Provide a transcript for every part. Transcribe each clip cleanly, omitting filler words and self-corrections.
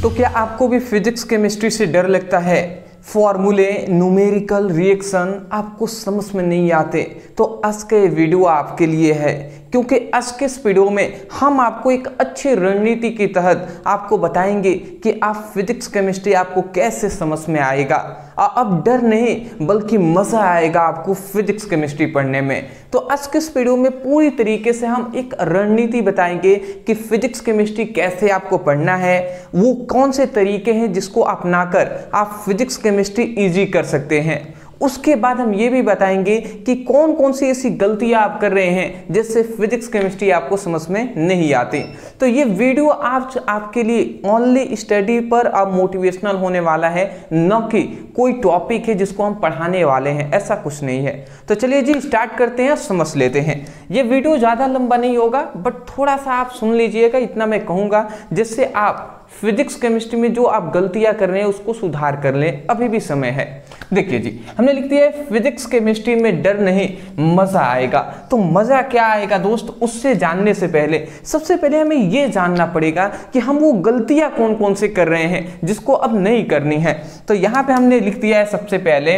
तो क्या आपको भी फिजिक्स केमिस्ट्री से डर लगता है? फॉर्मूले, न्यूमेरिकल रिएक्शन आपको समझ में नहीं आते तो आज का ये वीडियो आपके लिए है, क्योंकि आज के इस वीडियो में हम आपको एक अच्छी रणनीति के तहत आपको बताएंगे कि आप फिजिक्स केमिस्ट्री आपको कैसे समझ में आएगा। अब डर नहीं बल्कि मजा आएगा आपको फिजिक्स केमिस्ट्री पढ़ने में। तो आज के इस वीडियो में पूरी तरीके से हम एक रणनीति बताएंगे कि फिजिक्स केमिस्ट्री कैसे आपको पढ़ना है, वो कौन से तरीके हैं जिसको अपनाकर आप फिजिक्स केमिस्ट्री इजी कर सकते हैं। उसके बाद हम ये भी बताएंगे कि कौन कौन सी ऐसी गलतियां आप कर रहे हैं जिससे फिजिक्स केमिस्ट्री आपको समझ में नहीं आती। तो ये वीडियो आपके लिए ओनली स्टडी पर अब मोटिवेशनल होने वाला है, न कि कोई टॉपिक है जिसको हम पढ़ाने वाले हैं, ऐसा कुछ नहीं है। तो चलिए जी स्टार्ट करते हैं, समझ लेते हैं। ये वीडियो ज़्यादा लंबा नहीं होगा, बट थोड़ा सा आप सुन लीजिएगा, इतना मैं कहूँगा जिससे आप फिजिक्स केमिस्ट्री में जो आप गलतियां कर रहे हैं उसको सुधार कर लें, अभी भी समय है। देखिए जी, हमने लिख दिया है फिजिक्स केमिस्ट्री में डर नहीं मजा आएगा। तो मजा क्या आएगा दोस्त, उससे जानने से पहले सबसे पहले हमें यह जानना पड़ेगा कि हम वो गलतियां कौन कौन से कर रहे हैं जिसको अब नहीं करनी है। तो यहां पे हमने लिख दिया है, सबसे पहले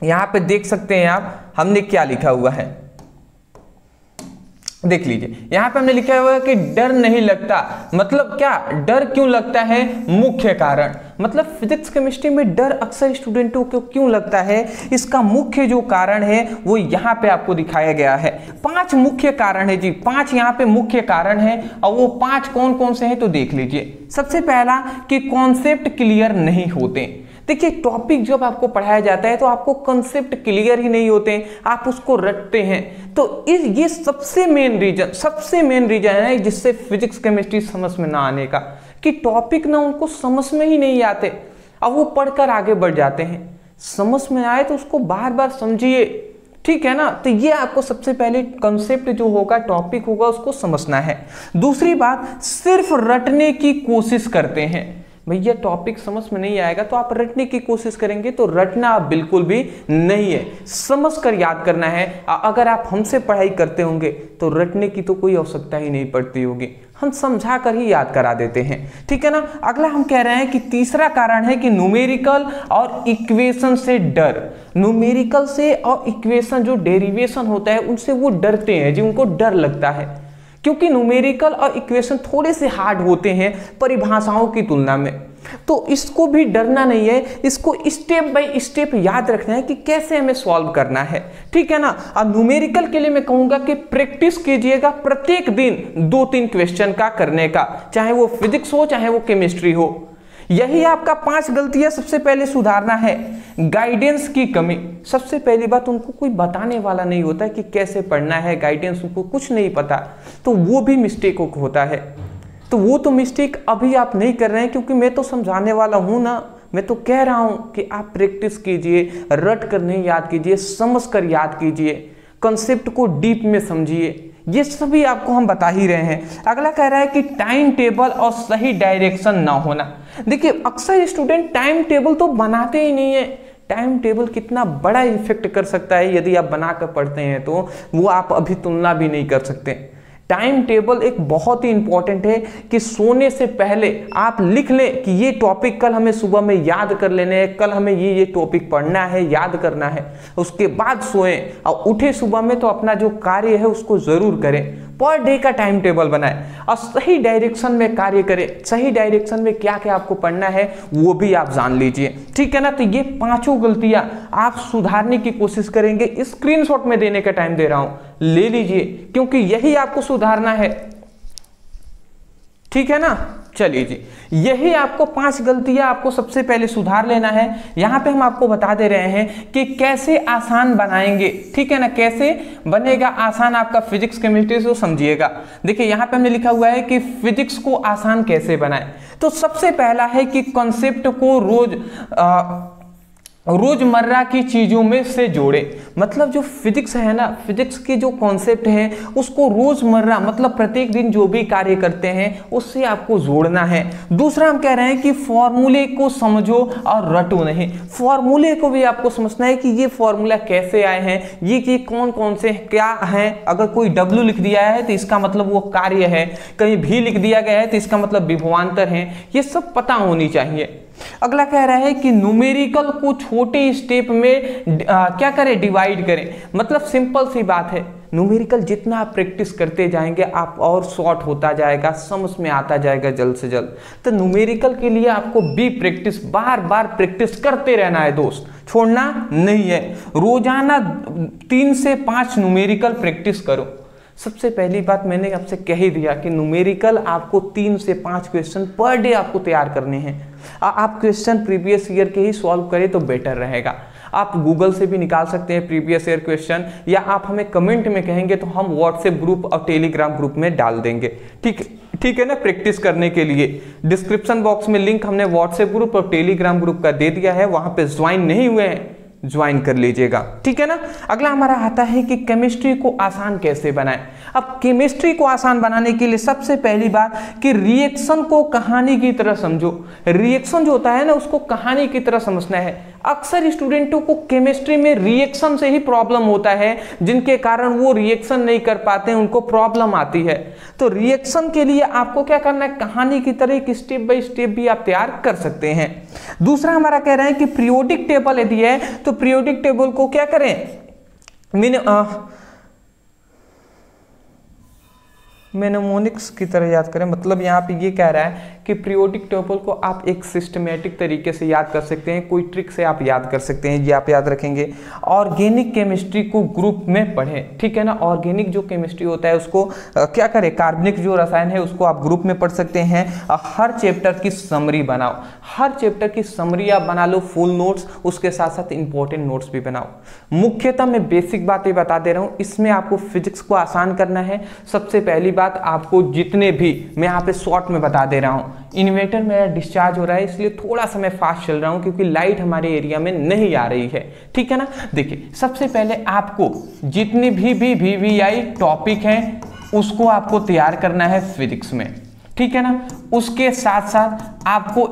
यहां पे देख सकते हैं आप हमने क्या लिखा हुआ है, देख लीजिए। यहां पे हमने लिखा हुआ है कि डर नहीं लगता। मतलब क्या, डर क्यों लगता है? मुख्य कारण, मतलब फिजिक्स केमिस्ट्री में डर अक्सर स्टूडेंटों को क्यों लगता है, इसका मुख्य जो कारण है वो यहां पे आपको दिखाया गया है। 5 मुख्य कारण है जी, 5 यहां पे मुख्य कारण है। और वो 5 कौन कौन से हैं तो देख लीजिए। सबसे पहला कि कॉन्सेप्ट क्लियर नहीं होते। देखिए, टॉपिक जब आपको पढ़ाया जाता है तो आपको कंसेप्ट क्लियर ही नहीं होते, आप उसको रटते हैं। तो ये सबसे मेन रीजन है जिससे फिजिक्स केमिस्ट्री समझ में ना आने का, कि टॉपिक ना उनको समझ में ही नहीं आते। अब वो पढ़कर आगे बढ़ जाते हैं। समझ में आए तो उसको बार बार समझिए, ठीक है ना। तो ये आपको सबसे पहले कंसेप्ट जो होगा, टॉपिक होगा, उसको समझना है। दूसरी बात, सिर्फ रटने की कोशिश करते हैं। भैया टॉपिक समझ में नहीं आएगा तो आप रटने की कोशिश करेंगे, तो रटना आप बिल्कुल भी नहीं है, समझ कर याद करना है। अगर आप हमसे पढ़ाई करते होंगे तो रटने की तो कोई आवश्यकता ही नहीं पड़ती होगी, हम समझा कर ही याद करा देते हैं, ठीक है ना। अगला हम कह रहे हैं कि तीसरा कारण है कि न्यूमेरिकल और इक्वेशन से डर। न्यूमेरिकल से और इक्वेशन जो डेरिवेशन होता है उनसे वो डरते हैं जी, उनको डर लगता है, क्योंकि न्यूमेरिकल और इक्वेशन थोड़े से हार्ड होते हैं परिभाषाओं की तुलना में। तो इसको भी डरना नहीं है, इसको स्टेप बाय स्टेप याद रखना है कि कैसे हमें सॉल्व करना है, ठीक है ना। अब न्यूमेरिकल के लिए मैं कहूंगा कि प्रैक्टिस कीजिएगा प्रत्येक दिन 2-3 क्वेश्चन का करने का, चाहे वो फिजिक्स हो चाहे वो केमिस्ट्री हो। यही आपका 5 गलतियां सबसे पहले सुधारना है। गाइडेंस की कमी, सबसे पहली बात, उनको कोई बताने वाला नहीं होता कि कैसे पढ़ना है, गाइडेंस उनको कुछ नहीं पता, तो वो भी मिस्टेक होता है। तो वो तो मिस्टेक अभी आप नहीं कर रहे हैं, क्योंकि मैं तो समझाने वाला हूं ना, मैं तो कह रहा हूं कि आप प्रैक्टिस कीजिए, रट कर नहीं याद कीजिए, समझ कर याद कीजिए, कंसेप्ट को डीप में समझिए। ये सभी आपको हम बता ही रहे हैं। अगला कह रहा है कि टाइम टेबल और सही डायरेक्शन ना होना। देखिए, अक्सर स्टूडेंट टाइम टेबल तो बनाते ही नहीं है। टाइम टेबल कितना बड़ा इफेक्ट कर सकता है यदि आप बनाकर पढ़ते हैं, तो वो आप अभी तुलना भी नहीं कर सकते। टाइम टेबल एक बहुत ही इंपॉर्टेंट है कि सोने से पहले आप लिख लें कि ये टॉपिक कल हमें सुबह में याद कर लेने हैं, कल हमें ये टॉपिक पढ़ना है, याद करना है। उसके बाद सोएं और उठे सुबह में तो अपना जो कार्य है उसको जरूर करें। पर डे का टाइम टेबल बनाएं और सही डायरेक्शन में कार्य करें। सही डायरेक्शन में क्या क्या आपको पढ़ना है वो भी आप जान लीजिए, ठीक है ना। तो ये 5 गलतियां आप सुधारने की कोशिश करेंगे। स्क्रीनशॉट में देने का टाइम दे रहा हूं, ले लीजिए, क्योंकि यही आपको सुधारना है, ठीक है ना। चलिए जी, यही आपको 5 गलतियां आपको सबसे पहले सुधार लेना है। यहां पे हम आपको बता दे रहे हैं कि कैसे आसान बनाएंगे, ठीक है ना। कैसे बनेगा आसान आपका फिजिक्स केमिस्ट्री, से समझिएगा। देखिए, यहां पे हमने लिखा हुआ है कि फिजिक्स को आसान कैसे बनाएं। तो सबसे पहला है कि कॉन्सेप्ट को रोजमर्रा की चीजों में से जोड़े। मतलब जो फिजिक्स है ना, फिजिक्स के जो कॉन्सेप्ट है उसको रोजमर्रा मतलब प्रत्येक दिन जो भी कार्य करते हैं उससे आपको जोड़ना है। दूसरा हम कह रहे हैं कि फॉर्मूले को समझो और रटो नहीं। फॉर्मूले को भी आपको समझना है कि ये फॉर्मूला कैसे आए हैं, ये कौन कौन से क्या हैं। अगर कोई W लिख दिया है तो इसका मतलब वो कार्य है, कहीं भी लिख दिया गया है तो इसका मतलब विभवांतर है, ये सब पता होनी चाहिए। अगला कह रहा है कि न्यूमेरिकल को छोटे स्टेप में क्या करें, डिवाइड करें। मतलब सिंपल सी बात है, न्यूमेरिकल जितना आप प्रैक्टिस करते जाएंगे आप और शॉर्ट होता जाएगा, समझ में आता जाएगा जल्द से जल्द। तो न्यूमेरिकल के लिए आपको भी प्रैक्टिस, बार बार प्रैक्टिस करते रहना है दोस्त, छोड़ना नहीं है। रोजाना 3 से 5 न्यूमेरिकल प्रैक्टिस करो। सबसे पहली बात मैंने आपसे कह ही दिया कि न्यूमेरिकल आपको 3 से 5 क्वेश्चन पर डे आपको तैयार करने हैं। आप क्वेश्चन प्रीवियस ईयर के ही सॉल्व करें तो बेटर रहेगा। आप गूगल से भी निकाल सकते हैं प्रीवियस ईयर क्वेश्चन, या आप हमें कमेंट में कहेंगे तो हम व्हाट्सएप ग्रुप और टेलीग्राम ग्रुप में डाल देंगे। ठीक है ना। प्रैक्टिस करने के लिए डिस्क्रिप्शन बॉक्स में लिंक हमने व्हाट्सएप ग्रुप और टेलीग्राम ग्रुप का दे दिया है, वहां पे ज्वाइन नहीं हुए हैं ज्वाइन कर लीजिएगा, ठीक है ना। अगला हमारा आता है कि केमिस्ट्री को आसान कैसे बनाएं। अब केमिस्ट्री को आसान बनाने के लिए सबसे पहली बात कि रिएक्शन को कहानी की तरह समझो। रिएक्शन जो होता है ना उसको कहानी की तरह समझना है। अक्सर स्टूडेंटों को केमिस्ट्री में रिएक्शन से ही प्रॉब्लम होता है, जिनके कारण वो रिएक्शन नहीं कर पाते हैं, उनको प्रॉब्लम आती है। तो रिएक्शन के लिए आपको क्या करना है, कहानी की तरह एक स्टेप बाय स्टेप भी आप तैयार कर सकते हैं। दूसरा हमारा कह रहे हैं कि पीरियोडिक टेबल यदि है तो पीरियोडिक टेबल को क्या करें, मेनोमोनिक्स की तरह याद करें। मतलब यहाँ पे ये कह रहा है कि पीरियोडिक टेबल को आप एक सिस्टमेटिक तरीके से याद कर सकते हैं, कोई ट्रिक से आप याद कर सकते हैं, ये आप याद रखेंगे। ऑर्गेनिक केमिस्ट्री को ग्रुप में पढ़ें, ठीक है ना। ऑर्गेनिक जो केमिस्ट्री होता है उसको क्या करें, कार्बनिक जो रसायन है उसको आप ग्रुप में पढ़ सकते हैं। हर चैप्टर की समरी बनाओ, हर चैप्टर की समरी आप बना लो, फुल नोट्स, उसके साथ साथ इंपॉर्टेंट नोट्स भी बनाओ। मुख्यतः मैं बेसिक बातें बता दे रहा हूँ, इसमें आपको फिजिक्स को आसान करना है। सबसे पहली बात आपको जितने भी, मैं यहाँ पे शॉर्ट में बता दे रहा हूँ, इन्वर्टर मेरा डिस्चार्ज हो रहा है इसलिए थोड़ा सा मैं फास्ट चल रहा हूँ क्योंकि लाइट हमारे एरिया में नहीं आ रही है, ठीक है ना। देखिए सबसे पहले आपको जितने भी VVI टॉपिक हैं उसको आपको तैयार करना है फिजिक्स में, ठीक है ना। उसके साथ साथ आपको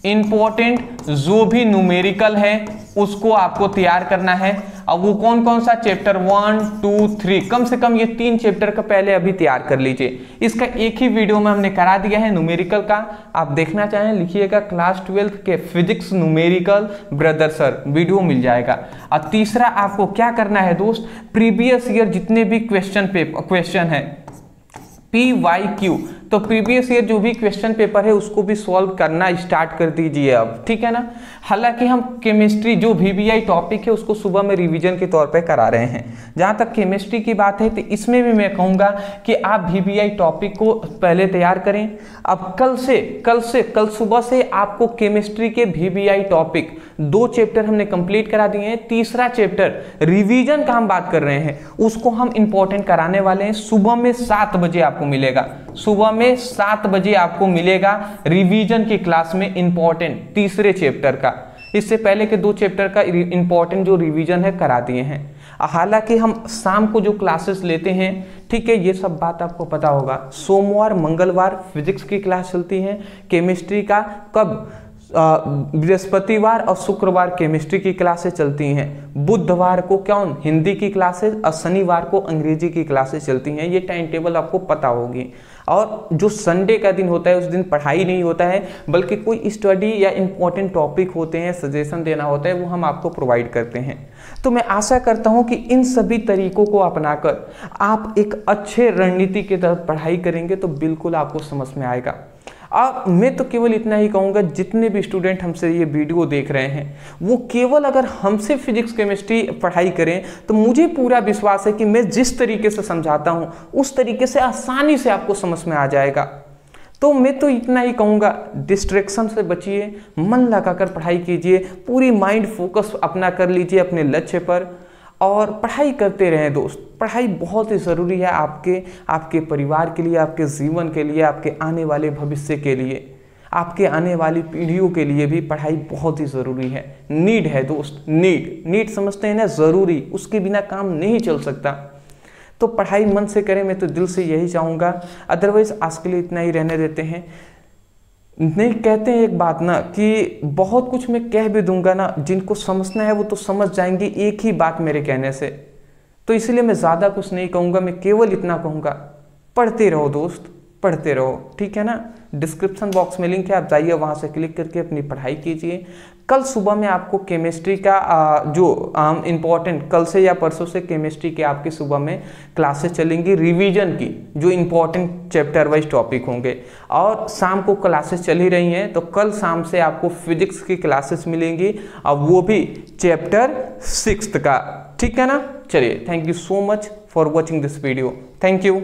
इंपॉर्टेंट जो भी न्यूमेरिकल है उसको आपको तैयार करना है। अब वो कौन कौन सा, चैप्टर 1, 2, 3, कम से कम ये 3 चैप्टर का पहले अभी तैयार कर लीजिए। इसका एक ही वीडियो में हमने करा दिया है न्यूमेरिकल का, आप देखना चाहें लिखिएगा क्लास 12 के physics numerical brother sir, video मिल जाएगा। और तीसरा आपको क्या करना है दोस्त, प्रीवियस ईयर जितने भी क्वेश्चन है PYQ, तो प्रीवियस ईयर जो भी क्वेश्चन पेपर है उसको भी सॉल्व करना स्टार्ट कर दीजिए अब, ठीक है ना। हालांकि हम केमिस्ट्री जो VVI टॉपिक है उसको सुबह में रिवीजन के तौर पे करा रहे हैं। जहां तक केमिस्ट्री की बात है तो इसमें भी मैं कहूँगा कि आप VVI टॉपिक को पहले तैयार करें। अब कल सुबह से आपको केमिस्ट्री के VVI टॉपिक 2 चैप्टर हमने कंप्लीट करा दिए हैं। तीसरा चैप्टर रिवीजन का हम बात कर रहे हैं, उसको हम इंपॉर्टेंट कराने वाले हैं। सुबह में 7 बजे आपको मिलेगा, सुबह में 7 बजे आपको मिलेगा रिवीजन की क्लास में इंपॉर्टेंट तीसरे चैप्टर का। इससे पहले के 2 चैप्टर का इंपॉर्टेंट जो रिवीजन है करा दिए हैं। हालांकि हम शाम को जो क्लासेस लेते हैं, ठीक है, ये सब बात आपको पता होगा। सोमवार मंगलवार फिजिक्स की क्लास चलती है, केमिस्ट्री का कब, बृहस्पतिवार और शुक्रवार केमिस्ट्री की क्लासेस चलती हैं। बुधवार को हिंदी की क्लासेस और शनिवार को अंग्रेजी की क्लासेस चलती हैं। ये टाइम टेबल आपको पता होगी। और जो संडे का दिन होता है उस दिन पढ़ाई नहीं होता है, बल्कि कोई स्टडी या इंपॉर्टेंट टॉपिक होते हैं, सजेशन देना होता है, वो हम आपको प्रोवाइड करते हैं। तो मैं आशा करता हूं कि इन सभी तरीकों को अपनाकर आप एक अच्छे रणनीति के तहत पढ़ाई करेंगे तो बिल्कुल आपको समझ में आएगा। और मैं तो केवल इतना ही कहूँगा, जितने भी स्टूडेंट हमसे ये वीडियो देख रहे हैं वो केवल अगर हमसे फिजिक्स केमिस्ट्री पढ़ाई करें तो मुझे पूरा विश्वास है कि मैं जिस तरीके से समझाता हूँ उस तरीके से आसानी से आपको समझ में आ जाएगा। तो मैं तो इतना ही कहूँगा, डिस्ट्रैक्शन से बचिए, मन लगाकर पढ़ाई कीजिए, पूरी माइंड फोकस अपना कर लीजिए अपने लक्ष्य पर और पढ़ाई करते रहें दोस्त। पढ़ाई बहुत ही ज़रूरी है आपके परिवार के लिए, आपके जीवन के लिए, आपके आने वाले भविष्य के लिए। आपके आने वाली पीढ़ियों के लिए भी पढ़ाई बहुत ही ज़रूरी है। नीड है दोस्त, नीड समझते हैं ना, ज़रूरी, उसके बिना काम नहीं चल सकता। तो पढ़ाई मन से करें, मैं तो दिल से यही चाहूँगा। अदरवाइज आज के लिए इतना ही रहने देते हैं। नहीं कहते हैं एक बात ना कि बहुत कुछ मैं कह भी दूंगा ना, जिनको समझना है वो तो समझ जाएंगे एक ही बात मेरे कहने से। तो इसलिए मैं ज़्यादा कुछ नहीं कहूँगा, मैं केवल इतना कहूँगा, पढ़ते रहो दोस्त, पढ़ते रहो, ठीक है ना। डिस्क्रिप्शन बॉक्स में लिंक है, आप जाइए वहाँ से क्लिक करके अपनी पढ़ाई कीजिए। कल सुबह में आपको केमिस्ट्री का जो इम्पोर्टेंट, कल से या परसों से केमिस्ट्री के आपके सुबह में क्लासेस चलेंगी रिवीजन की, जो इम्पोर्टेंट चैप्टर वाइज टॉपिक होंगे। और शाम को क्लासेस चल ही रही हैं, तो कल शाम से आपको फिजिक्स की क्लासेस मिलेंगी, और वो भी चैप्टर 6 का, ठीक है ना। चलिए, thank you so much for watching this video, thank you.